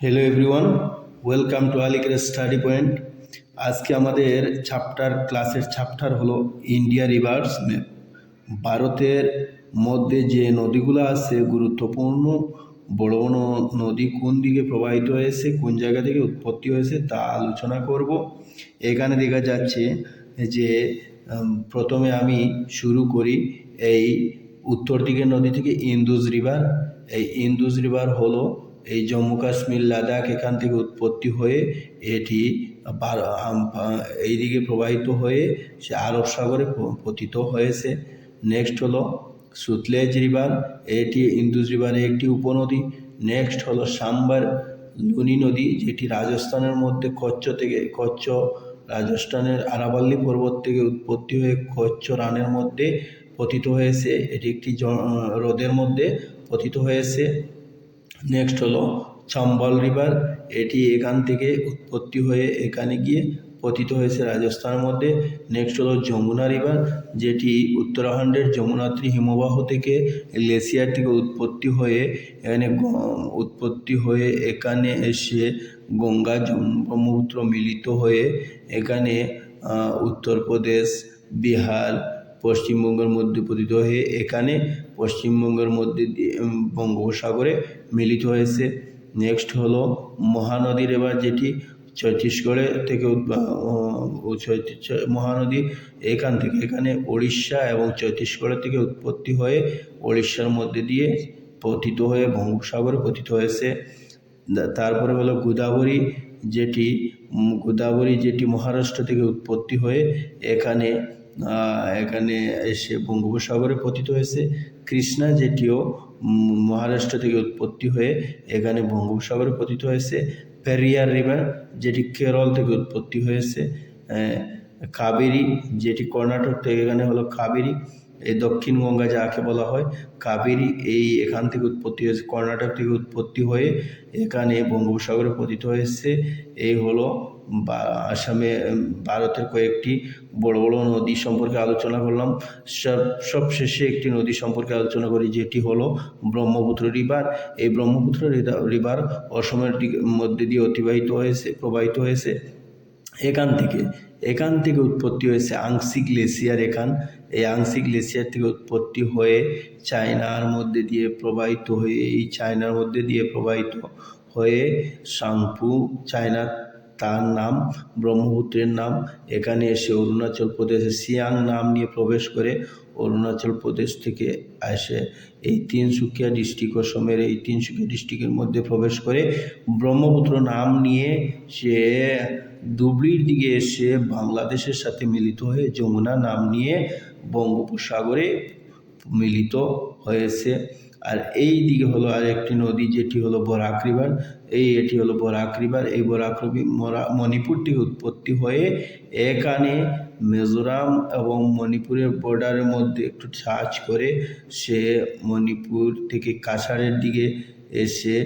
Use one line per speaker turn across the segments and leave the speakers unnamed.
Hello everyone, welcome to আলিকের study point. আজকে আমাদের ক্লাসের চ্যাপ্টার হলো ইন্ডিয়া রিভার্স ম্যাপ। ভারতের মধ্যে যে নদীগুলো আছে গুরুত্বপূর্ণ বড় বড় নদী কোন দিকে প্রবাহিত হয়েছে, কোন জায়গা থেকে উৎপত্তি হয়েছে তা আলোচনা করব। এখানে দেখা যাচ্ছে যে প্রথমে আমি শুরু করি এই উত্তর দিকের নদী থেকে ইন্দুস রিভার। এই ইন্দুস রিভার হলো এই জম্মু কাশ্মীর লাদাখ এখান থেকে উৎপত্তি হয়ে এটি এইদিকে প্রবাহিত হয়ে সে আরব সাগরে পতিত হয়েছে। নেক্সট হলো সুতলেজ রিভার, এটি ইন্দুস রিভারের একটি উপনদী। নেক্সট হলো সাম্বার লুনি নদী, যেটি রাজস্থানের মধ্যে কচ্ছ রাজস্থানের আরাবল্লী পর্বত থেকে উৎপত্তি হয়ে কচ্ছ রানের মধ্যে পতিত হয়েছে। এটি একটি হ্রদের মধ্যে পতিত হয়েছে। নেক্সট হলো চম্বল রিভার, এটি এখান থেকে উৎপত্তি হয়ে এখানে গিয়ে পতিত হয়েছে রাজস্থানের মধ্যে। নেক্সট হলো যমুনা রিভার, যেটি উত্তরাখণ্ডের যমুনাত্রী হিমবাহ থেকে গ্লেসিয়ার থেকে উৎপত্তি হয়ে এখানে এসে গঙ্গা ব্রহ্মপুত্র মিলিত হয়ে এখানে উত্তরপ্রদেশ, বিহার, পশ্চিমবঙ্গের মধ্যে পতিত হয়ে এখানে পশ্চিমবঙ্গের মধ্যে বঙ্গোপসাগরে মিলিত হয়েছে। নেক্সট হলো মহানদী রিভার, যেটি ছত্তিশগড়ে থেকে মহানদী এখান থেকে এখানে উড়িষ্যা এবং ছত্তিশগড়ের থেকে উৎপত্তি হয়ে উড়িষ্যার মধ্যে দিয়ে পতিত হয়ে বঙ্গোপসাগরে পতিত হয়েছে। তারপরে হলো গোদাবরী, যেটি মহারাষ্ট্র থেকে উৎপত্তি হয়ে এখানে এসে বঙ্গোপসাগরে পতিত হয়েছে। কৃষ্ণা, যেটিও মহারাষ্ট্র থেকে উৎপত্তি হয়ে এখানে বঙ্গোপসাগরে পতিত হয়েছে। পেরিয়ার রিভার, যেটি কেরল থেকে উৎপত্তি হয়েছে। কাবেরী, যেটি কর্ণাটক থেকে এখানে হলো কাবেরী, এই দক্ষিণ গঙ্গা যাকে বলা হয় কাবেরী, এখান থেকে উৎপত্তি হয়েছে, কর্ণাটক থেকে উৎপত্তি হয়ে এখানে বঙ্গোপসাগরে পতিত হয়েছে। এই হলো আসামে ভারতের কয়েকটি বড় বড় নদী সম্পর্কে আলোচনা করলাম। সবশেষে একটি নদী সম্পর্কে আলোচনা করি, যেটি হলো ব্রহ্মপুত্র রিভার। এই ব্রহ্মপুত্র রিভার অসমের মধ্যে দিয়ে প্রবাহিত হয়েছে। এখান থেকে উৎপত্তি হয়েছে আংশিক গ্লেসিয়ার। এই আংশিক গ্লেসিয়ার থেকে উৎপত্তি হয়ে চায়নার মধ্যে দিয়ে প্রবাহিত হয়ে সাংপু, চায়না তার নাম, ব্রহ্মপুত্রের নাম, এখানে এসে অরুণাচল প্রদেশে সিয়াং নাম নিয়ে প্রবেশ করে অরুণাচল প্রদেশ থেকে এসে এই তিনসুকিয়া ডিস্ট্রিক্ট, অসমের এই তিনসুকিয়া ডিস্ট্রিক্টের মধ্যে প্রবেশ করে ব্রহ্মপুত্র নাম নিয়ে সে ধুবড়ির দিকে এসে বাংলাদেশের সাথে মিলিত হয়ে যমুনা নাম নিয়ে বঙ্গোপসাগরে মিলিত হয়েছে। আর এই দিকে হলো আর একটি নদী, যেটি হলো বরাক রিভার। এটি হলো বরাক রিভার। এই বরাক মণিপুর থেকে উৎপত্তি হয়ে এখানে মিজোরাম এবং মণিপুরের বর্ডারের মধ্যে একটু টাচ করে সে মণিপুর থেকে কাছাড়ের দিকে এসে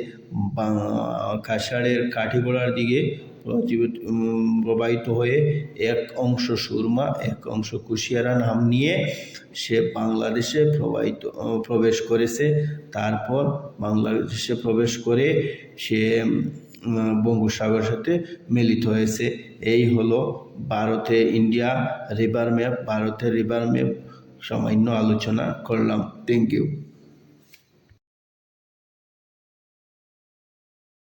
কাছাড়ের কাঠিগোড়ার দিকে প্রবাহিত হয়ে এক অংশ সুরমা, এক অংশ কুশিয়ারা নাম নিয়ে সে বাংলাদেশে প্রবেশ করেছে। তারপর বাংলাদেশে প্রবেশ করে সে বঙ্গোপসাগরের সাথে মিলিত হয়েছে। এই হলো ভারতের রিভার ম্যাপ সামান্য আলোচনা করলাম। Thank you.